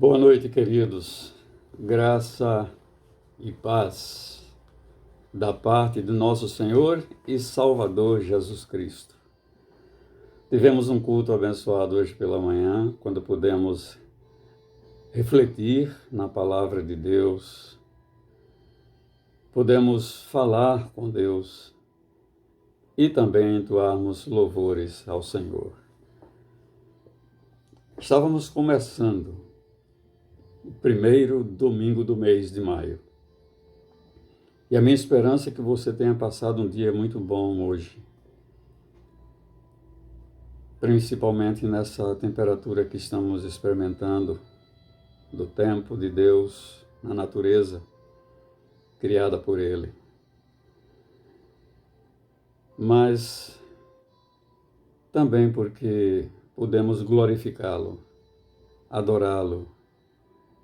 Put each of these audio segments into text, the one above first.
Boa noite, queridos. Graça e paz da parte do nosso Senhor e Salvador Jesus Cristo. Tivemos um culto abençoado hoje pela manhã, quando pudemos refletir na palavra de Deus, pudemos falar com Deus e também entoarmos louvores ao Senhor. Estávamos começando o primeiro domingo do mês de maio. E a minha esperança é que você tenha passado um dia muito bom hoje. Principalmente nessa temperatura que estamos experimentando do tempo de Deus na natureza criada por Ele. Mas também porque podemos glorificá-lo, adorá-lo,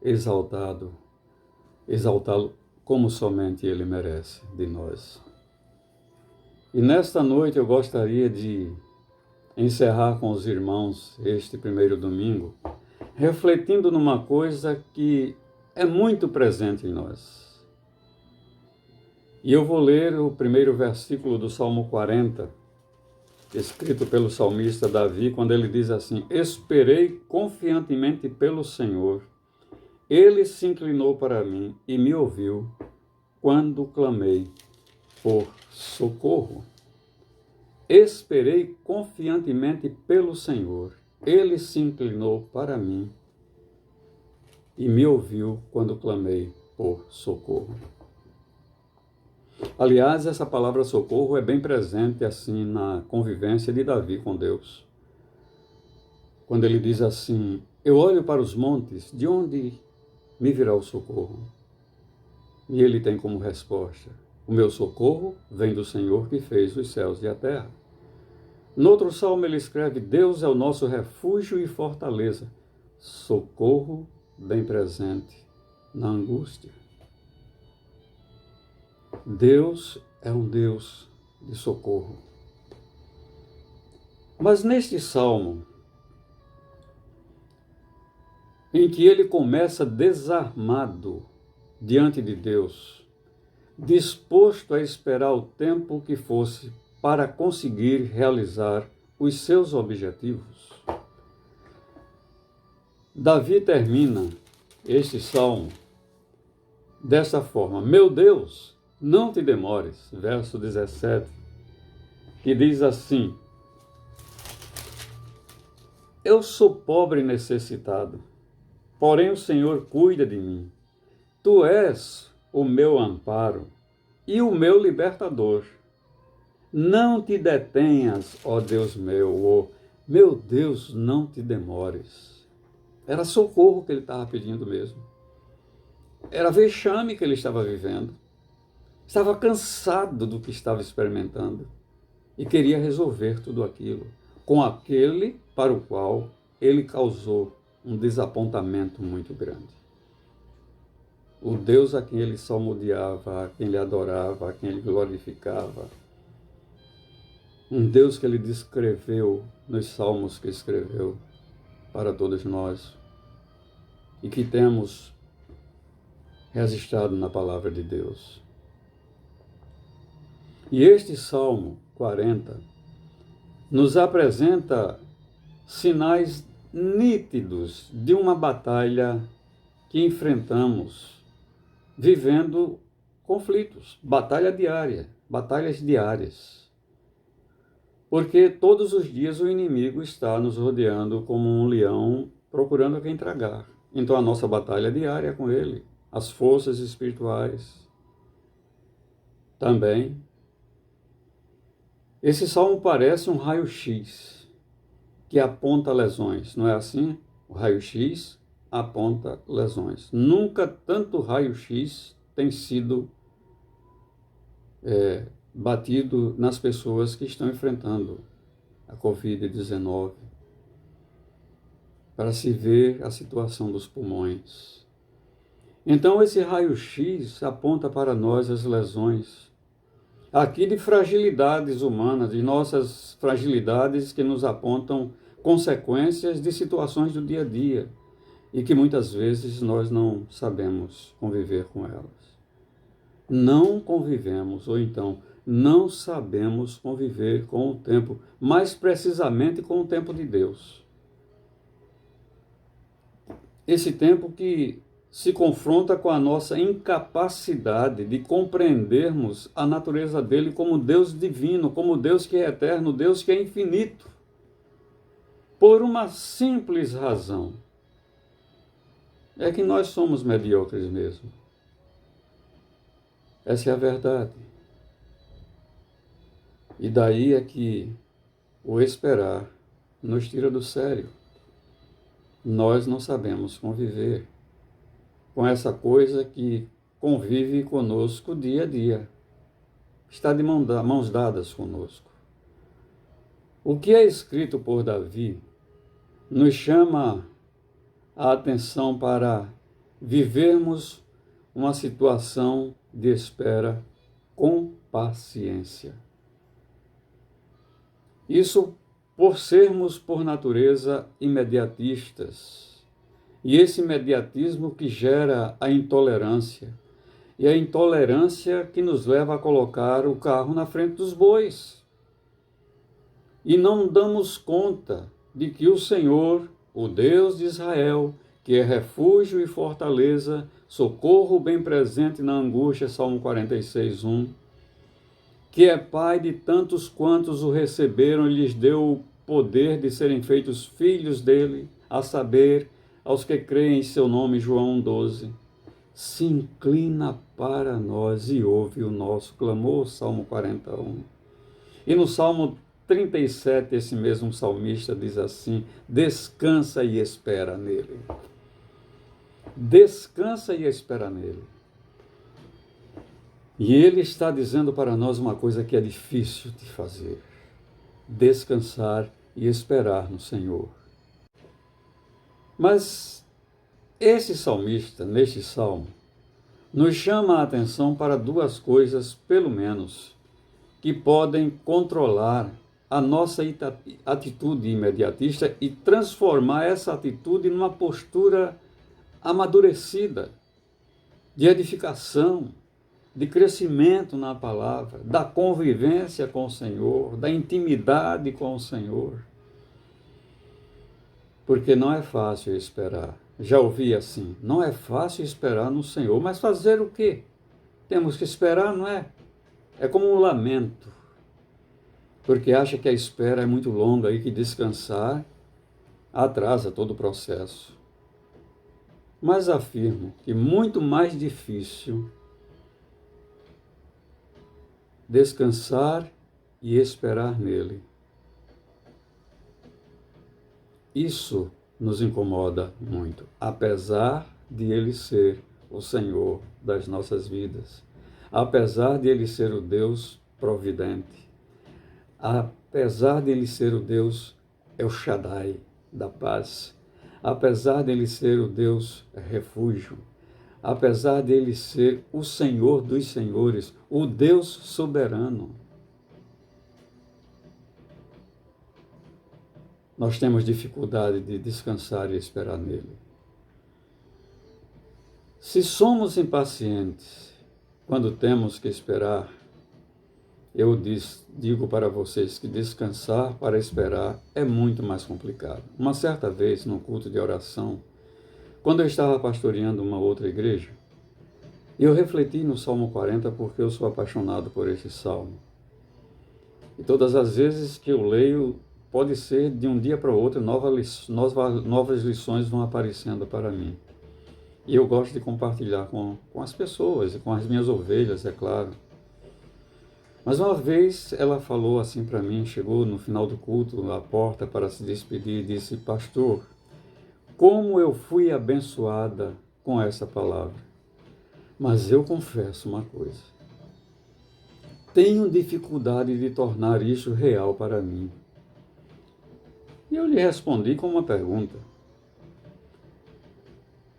exaltá-lo como somente Ele merece de nós. E nesta noite eu gostaria de encerrar com os irmãos este primeiro domingo, refletindo numa coisa que é muito presente em nós. E eu vou ler o primeiro versículo do Salmo 40, escrito pelo salmista Davi, quando ele diz assim: "Esperei confiantemente pelo Senhor. Ele se inclinou para mim e me ouviu quando clamei por socorro." Esperei confiantemente pelo Senhor. Ele se inclinou para mim e me ouviu quando clamei por socorro. Aliás, essa palavra socorro é bem presente assim na convivência de Davi com Deus. Quando ele diz assim: "Eu olho para os montes, de onde me virá o socorro?" E ele tem como resposta: "O meu socorro vem do Senhor que fez os céus e a terra." No outro salmo ele escreve: "Deus é o nosso refúgio e fortaleza, socorro bem presente na angústia." Deus é um Deus de socorro. Mas neste salmo, em que ele começa desarmado diante de Deus, disposto a esperar o tempo que fosse para conseguir realizar os seus objetivos, Davi termina este salmo dessa forma: "Meu Deus, não te demores", verso 17, que diz assim: "Eu sou pobre e necessitado, porém o Senhor cuida de mim. Tu és o meu amparo e o meu libertador. Não te detenhas, ó Deus meu, ó meu Deus, não te demores." Era socorro que ele estava pedindo mesmo. Era vexame que ele estava vivendo. Estava cansado do que estava experimentando e queria resolver tudo aquilo com aquele para o qual ele causou um desapontamento muito grande. O Deus a quem ele salmodiava, a quem ele adorava, a quem ele glorificava. Um Deus que ele descreveu nos salmos que escreveu para todos nós e que temos registrado na palavra de Deus. E este Salmo 40 nos apresenta sinais nítidos de uma batalha que enfrentamos vivendo conflitos, batalhas diárias. Porque todos os dias o inimigo está nos rodeando como um leão procurando quem tragar. Então a nossa batalha diária é com ele, as forças espirituais também. Esse salmo parece um raio-x que aponta lesões, não é assim? O raio-x aponta lesões. Nunca tanto raio-x tem sido batido nas pessoas que estão enfrentando a Covid-19 para se ver a situação dos pulmões. Então esse raio-x aponta para nós as lesões aqui de fragilidades humanas, de nossas fragilidades que nos apontam consequências de situações do dia a dia. e que muitas vezes nós não sabemos conviver com elas. Não convivemos, ou então não sabemos conviver com o tempo, mais precisamente com o tempo de Deus. Esse tempo que se confronta com a nossa incapacidade de compreendermos a natureza dele como Deus divino, como Deus que é eterno, Deus que é infinito. Por uma simples razão. É que nós somos medíocres mesmo. Essa é a verdade. E daí é que o esperar nos tira do sério. Nós não sabemos conviver com essa coisa que convive conosco dia a dia. Está de mãos dadas conosco. O que é escrito por Davi nos chama a atenção para vivermos uma situação de espera com paciência. Isso por sermos, por natureza, imediatistas. E esse imediatismo que gera a intolerância. E a intolerância que nos leva a colocar o carro na frente dos bois. E não damos conta de que o Senhor, o Deus de Israel, que é refúgio e fortaleza, socorro bem presente na angústia, Salmo 46:1, que é Pai de tantos quantos o receberam e lhes deu o poder de serem feitos filhos dele, a saber, aos que creem em seu nome, João 1:12, se inclina para nós e ouve o nosso clamor, Salmo 41. E no Salmo 37, esse mesmo salmista diz assim: descansa e espera nele. Descansa e espera nele. E ele está dizendo para nós uma coisa que é difícil de fazer: descansar e esperar no Senhor. Mas esse salmista, neste salmo, nos chama a atenção para duas coisas, pelo menos, que podem controlar a nossa atitude imediatista e transformar essa atitude numa postura amadurecida, de edificação, de crescimento na palavra, da convivência com o Senhor, da intimidade com o Senhor. Porque não é fácil esperar. Já ouvi assim, não é fácil esperar no Senhor, mas fazer o quê? Temos que esperar, não é? É como um lamento, porque acha que a espera é muito longa e que descansar atrasa todo o processo. Mas afirmo que muito mais difícil descansar e esperar nele. Isso nos incomoda muito, apesar de ele ser o Senhor das nossas vidas, apesar de ele ser o Deus providente, apesar de ele ser o Deus El Shaddai da paz, apesar de ele ser o Deus refúgio, apesar de ele ser o Senhor dos senhores, o Deus soberano. Nós temos dificuldade de descansar e esperar nele. Se somos impacientes quando temos que esperar, eu digo para vocês que descansar para esperar é muito mais complicado. Uma certa vez, num culto de oração, quando eu estava pastoreando uma outra igreja, eu refleti no Salmo 40 porque eu sou apaixonado por esse salmo. E todas as vezes que eu leio, pode ser de um dia para o outro, novas lições vão aparecendo para mim. E eu gosto de compartilhar com as pessoas e com as minhas ovelhas, é claro. Mas uma vez ela falou assim para mim, chegou no final do culto, na porta para se despedir, e disse: pastor, como eu fui abençoada com essa palavra. Mas eu confesso uma coisa: tenho dificuldade de tornar isso real para mim. E eu lhe respondi com uma pergunta.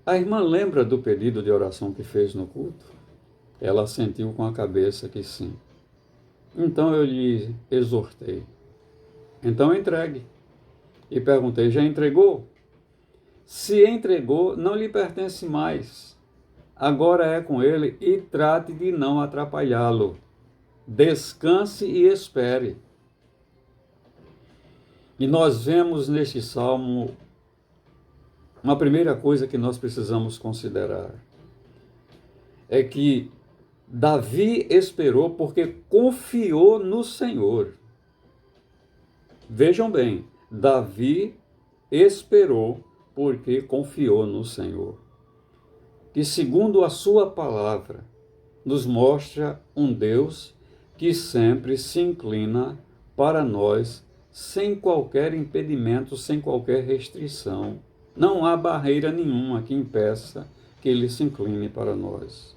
A irmã lembra do pedido de oração que fez no culto? Ela assentiu com a cabeça que sim. Então eu lhe exortei: então entregue. E perguntei: já entregou? se entregou, não lhe pertence mais. Agora é com ele e trate de não atrapalhá-lo. Descanse e espere. E nós vemos neste salmo uma primeira coisa que nós precisamos considerar. É que Davi esperou porque confiou no Senhor. Vejam bem, Davi esperou porque confiou no Senhor. Que, segundo a sua palavra, nos mostra um Deus que sempre se inclina para nós sem qualquer impedimento, sem qualquer restrição. Não há barreira nenhuma que impeça que ele se incline para nós.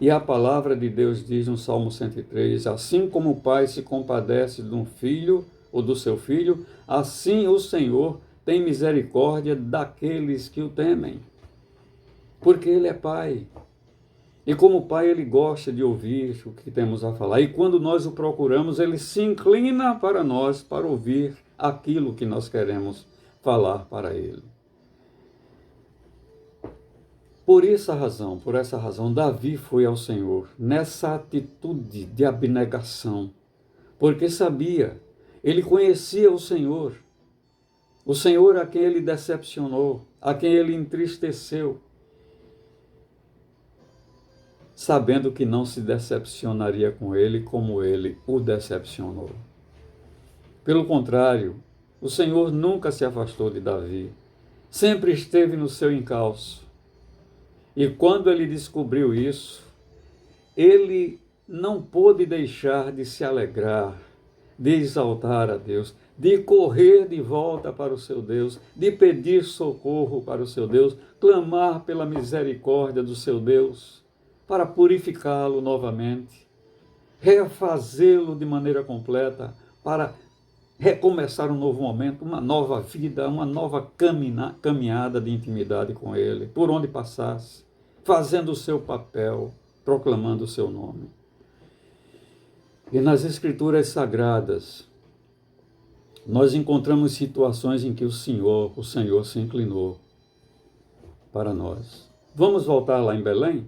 E a palavra de Deus diz no Salmo 103, assim como o pai se compadece de um filho ou do seu filho, assim o Senhor tem misericórdia daqueles que o temem. Porque ele é pai. E como pai, ele gosta de ouvir o que temos a falar. E quando nós o procuramos, ele se inclina para nós, para ouvir aquilo que nós queremos falar para ele. Por essa razão, Davi foi ao Senhor nessa atitude de abnegação, porque sabia, ele conhecia o Senhor a quem ele decepcionou, a quem ele entristeceu, sabendo que não se decepcionaria com ele como ele o decepcionou. Pelo contrário, o Senhor nunca se afastou de Davi, sempre esteve no seu encalço. E quando ele descobriu isso, ele não pôde deixar de se alegrar, de exaltar a Deus, de correr de volta para o seu Deus, de pedir socorro para o seu Deus, clamar pela misericórdia do seu Deus, para purificá-lo novamente, refazê-lo de maneira completa, para recomeçar um novo momento, uma nova vida, uma nova caminhada de intimidade com Ele, por onde passasse, fazendo o seu papel, proclamando o seu nome. E nas Escrituras Sagradas, nós encontramos situações em que o Senhor se inclinou para nós. Vamos voltar lá em Belém?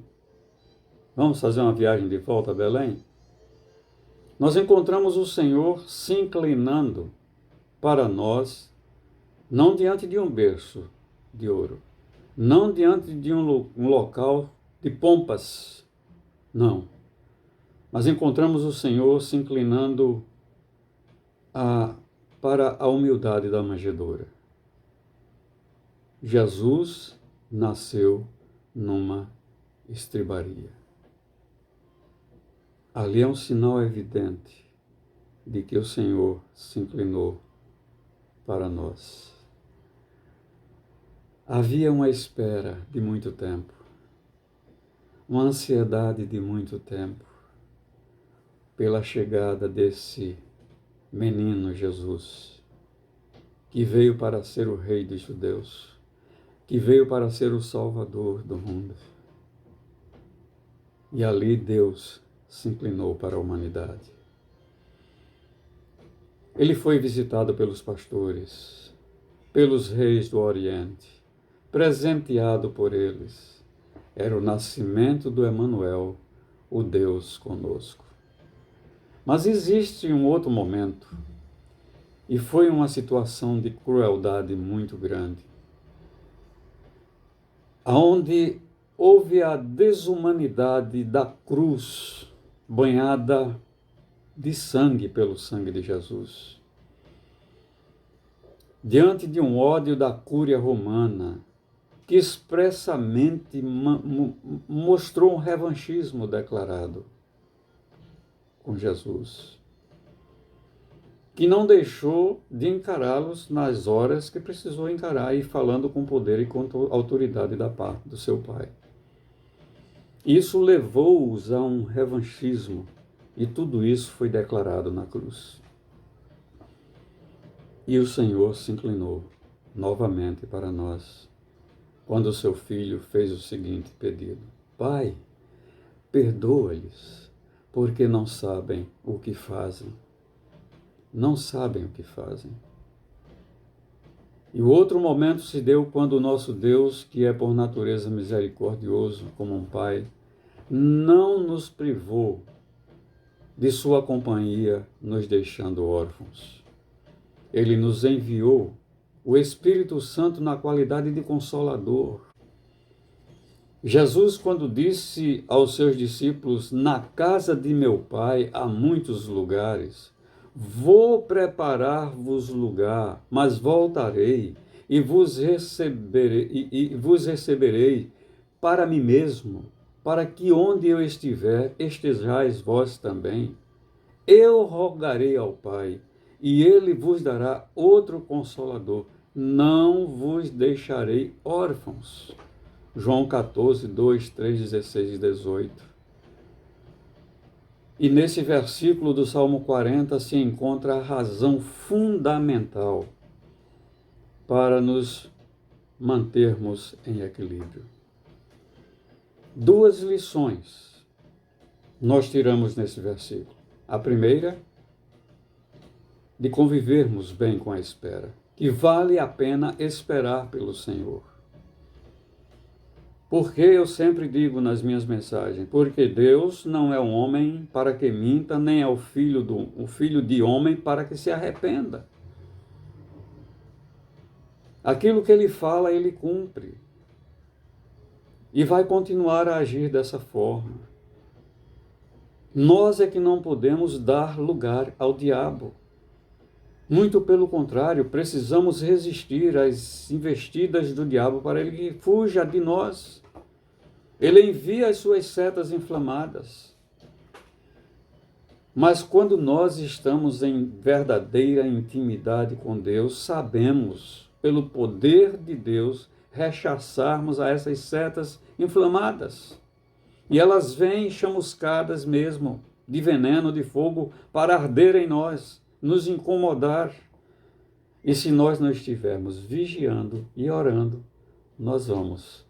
Vamos fazer uma viagem de volta a Belém? Nós encontramos o Senhor se inclinando para nós, não diante de um berço de ouro, não diante de um local de pompas, não. Mas encontramos o Senhor se inclinando para a humildade da manjedoura. Jesus nasceu numa estribaria. Ali é um sinal evidente de que o Senhor se inclinou para nós. Havia uma espera de muito tempo, uma ansiedade de muito tempo pela chegada desse menino Jesus, que veio para ser o Rei dos Judeus, que veio para ser o Salvador do mundo. E ali Deus se inclinou para a humanidade. Ele foi visitado pelos pastores, pelos reis do Oriente, presenteado por eles. Era o nascimento do Emanuel, o Deus conosco. Mas existe um outro momento, e foi uma situação de crueldade muito grande, onde houve a desumanidade da cruz, banhada de sangue pelo sangue de Jesus. Diante de um ódio da cúria romana, que expressamente mostrou um revanchismo declarado com Jesus, que não deixou de encará-los nas horas que precisou encarar, e falando com poder e com autoridade da parte do seu Pai. Isso levou-os a um revanchismo, e tudo isso foi declarado na cruz. E o Senhor se inclinou novamente para nós, quando o seu Filho fez o seguinte pedido: Pai, perdoa-lhes, porque não sabem o que fazem. Não sabem o que fazem. E o outro momento se deu quando o nosso Deus, que é por natureza misericordioso como um Pai, não nos privou de sua companhia, nos deixando órfãos. Ele nos enviou o Espírito Santo na qualidade de Consolador. Jesus, quando disse aos seus discípulos: na casa de meu Pai há muitos lugares, vou preparar-vos lugar, mas voltarei e vos receberei para mim mesmo, para que onde eu estiver, estejais vós também. Eu rogarei ao Pai, e ele vos dará outro Consolador. Não vos deixarei órfãos. João 14, 2, 3, 16 e 18. E nesse versículo do Salmo 40 se encontra a razão fundamental para nos mantermos em equilíbrio. Duas lições nós tiramos nesse versículo. A primeira, de convivermos bem com a espera, que vale a pena esperar pelo Senhor. Porque eu sempre digo nas minhas mensagens, porque Deus não é um homem para que minta, nem é o filho de homem para que se arrependa. Aquilo que ele fala, ele cumpre. E vai continuar a agir dessa forma. Nós é que não podemos dar lugar ao diabo. Muito pelo contrário, precisamos resistir às investidas do diabo para ele que fuja de nós. Ele envia as suas setas inflamadas. Mas quando nós estamos em verdadeira intimidade com Deus, sabemos, pelo poder de Deus, rechaçarmos a essas setas inflamadas. E elas vêm chamuscadas mesmo, de veneno, de fogo, para arder em nós, nos incomodar. E se nós não estivermos vigiando e orando, nós vamos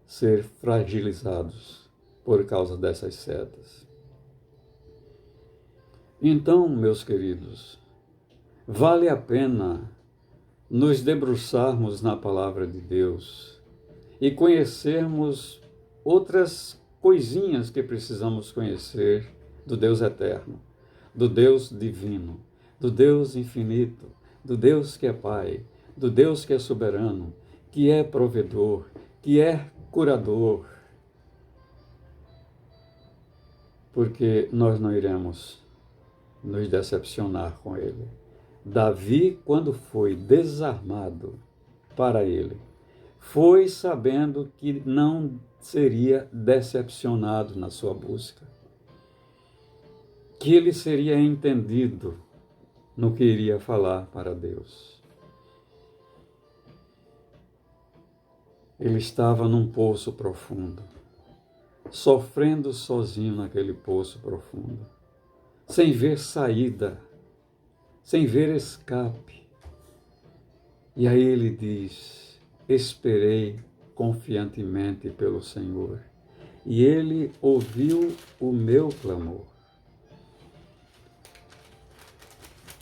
ser fragilizados por causa dessas setas. Então, meus queridos, vale a pena nos debruçarmos na palavra de Deus e conhecermos outras coisinhas que precisamos conhecer do Deus eterno, do Deus divino, do Deus infinito, do Deus que é Pai, do Deus que é soberano, que é provedor, que é curador. Porque nós não iremos nos decepcionar com Ele. Davi, quando foi desarmado para ele, foi sabendo que não seria decepcionado na sua busca, que ele seria entendido no que iria falar para Deus. Ele estava num poço profundo, sofrendo sozinho naquele poço profundo, sem ver saída, sem ver escape. E aí ele diz: esperei confiantemente pelo Senhor, e ele ouviu o meu clamor.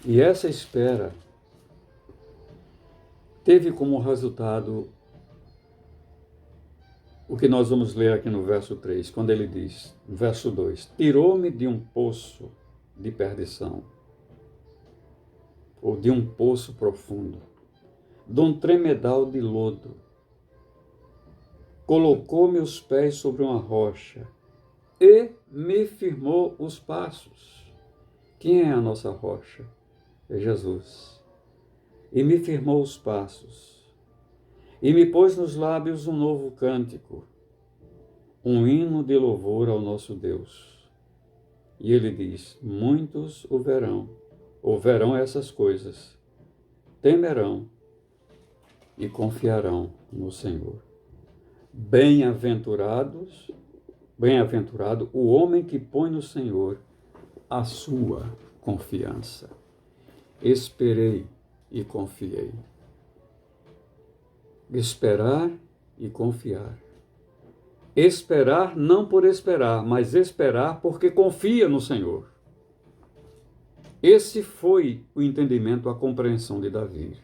E essa espera teve como resultado o que nós vamos ler aqui no verso 3, quando ele diz, no verso 2, tirou-me de um poço de perdição, ou de um poço profundo, de um tremedal de lodo, colocou meus pés sobre uma rocha e me firmou os passos. Quem é a nossa rocha? É Jesus. E me firmou os passos. E me pôs nos lábios um novo cântico, um hino de louvor ao nosso Deus. E ele diz, muitos o verão, ouverão essas coisas, temerão e confiarão no Senhor. Bem-aventurado o homem que põe no Senhor a sua confiança. Esperei e confiei. Esperar e confiar. Esperar não por esperar, mas esperar porque confia no Senhor. Esse foi o entendimento, a compreensão de Davi.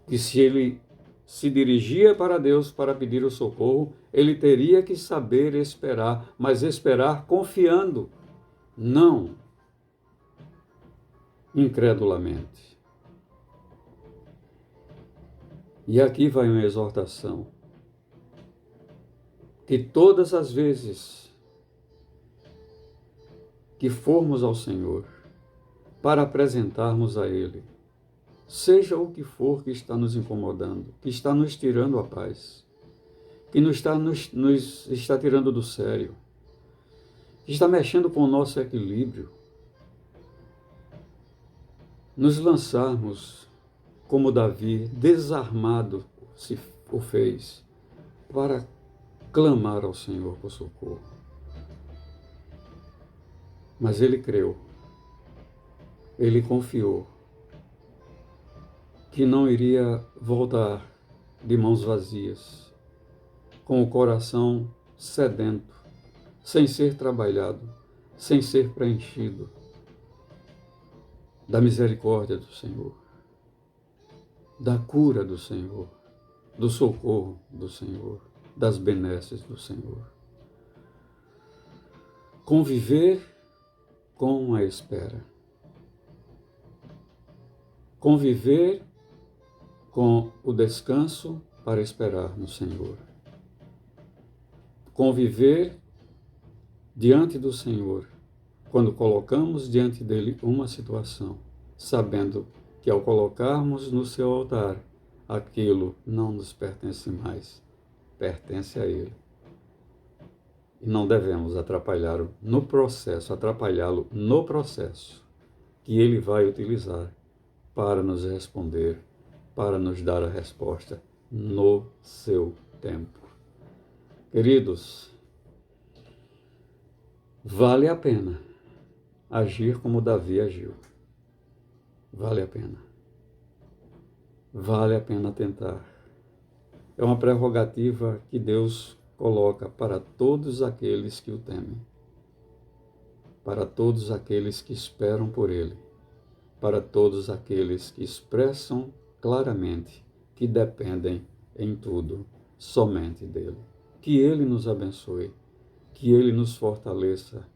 que se ele se dirigia para Deus para pedir o socorro, ele teria que saber esperar, mas esperar confiando, não incredulamente. E aqui vai uma exortação, que todas as vezes que formos ao Senhor para apresentarmos a Ele, seja o que for que está nos incomodando, que está nos tirando a paz, que nos está tirando do sério, que está mexendo com o nosso equilíbrio, nos lançarmos como Davi, desarmado, se o fez, para clamar ao Senhor por socorro. Mas ele creu, ele confiou que não iria voltar de mãos vazias, com o coração sedento, sem ser trabalhado, sem ser preenchido da misericórdia do Senhor, da cura do Senhor, do socorro do Senhor, das benesses do Senhor. Conviver com a espera. Conviver com o descanso para esperar no Senhor. Conviver diante do Senhor, quando colocamos diante dele uma situação, sabendo que ao colocarmos no seu altar, aquilo não nos pertence mais, pertence a ele. E não devemos atrapalhá-lo no processo, que ele vai utilizar para nos responder, para nos dar a resposta no seu tempo. Queridos, vale a pena agir como Davi agiu. Vale a pena. Vale a pena tentar. É uma prerrogativa que Deus coloca para todos aqueles que o temem, para todos aqueles que esperam por Ele, para todos aqueles que expressam claramente que dependem em tudo somente dEle. Que Ele nos abençoe, que Ele nos fortaleça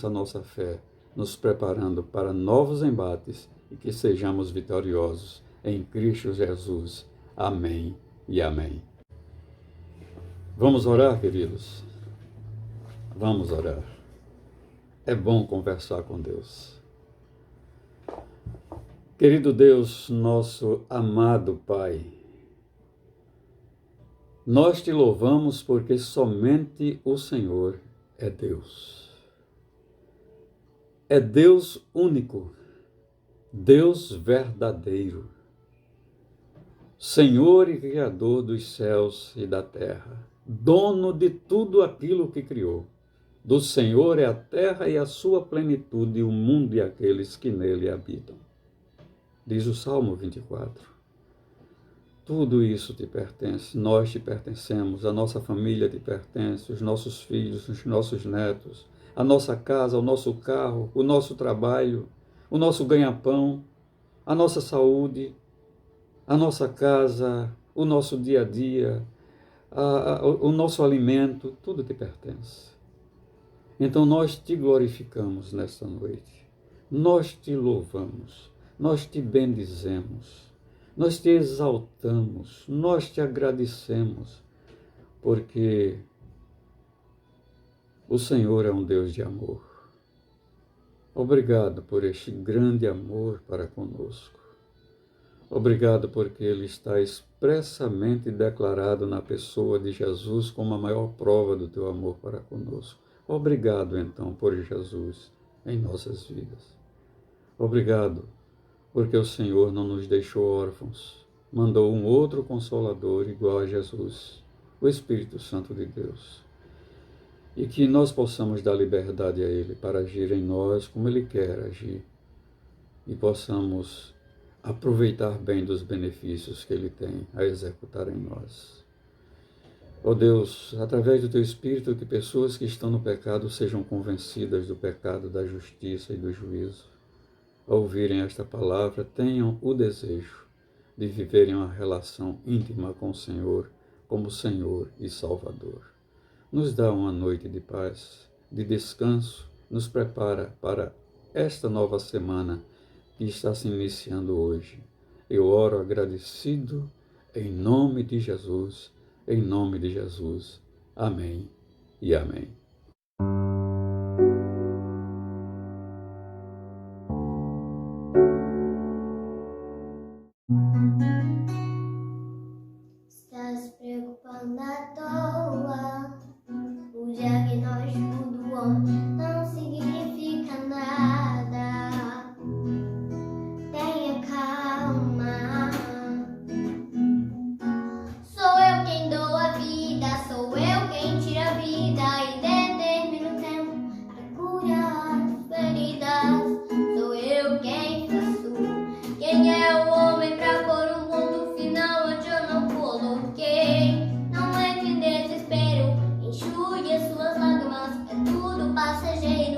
a nossa fé, nos preparando para novos embates e que sejamos vitoriosos em Cristo Jesus. Amém e amém. Vamos orar, queridos? Vamos orar. É bom conversar com Deus. Querido Deus, nosso amado Pai, nós te louvamos porque somente o Senhor é Deus. É Deus único, Deus verdadeiro, Senhor e Criador dos céus e da terra, dono de tudo aquilo que criou. Do Senhor é a terra e a sua plenitude, o mundo e aqueles que nele habitam. Diz o Salmo 24. Tudo isso te pertence, nós te pertencemos, a nossa família te pertence, os nossos filhos, os nossos netos, a nossa casa, o nosso carro, o nosso trabalho, o nosso ganha-pão, a nossa saúde, a nossa casa, o nosso dia a dia, o nosso alimento, tudo te pertence. Então nós te glorificamos nesta noite, nós te louvamos, nós te bendizemos, nós te exaltamos, nós te agradecemos, porque o Senhor é um Deus de amor. Obrigado por este grande amor para conosco. Obrigado porque ele está expressamente declarado na pessoa de Jesus como a maior prova do teu amor para conosco. Obrigado, então, por Jesus em nossas vidas. Obrigado porque o Senhor não nos deixou órfãos, mandou um outro Consolador igual a Jesus, o Espírito Santo de Deus. E que nós possamos dar liberdade a Ele para agir em nós como Ele quer agir. E possamos aproveitar bem dos benefícios que Ele tem a executar em nós. Ó Deus, através do Teu Espírito, que pessoas que estão no pecado sejam convencidas do pecado, da justiça e do juízo. Ao ouvirem esta palavra, tenham o desejo de viverem uma relação íntima com o Senhor, como Senhor e Salvador. Nos dá uma noite de paz, de descanso, nos prepara para esta nova semana que está se iniciando hoje. Eu oro agradecido em nome de Jesus, em nome de Jesus. Amém e amém. Está se preocupando à toa. O diagnóstico do homem não significa nada. Tenha calma. Sou eu quem dou a vida, sou eu quem tira a vida e determino o tempo para curar as feridas. Sou eu quem faço. Quem é o homem para pôr um ponto final onde eu não coloquei? Não entre em desespero, enxugue as suas lágrimas, é tudo passageiro.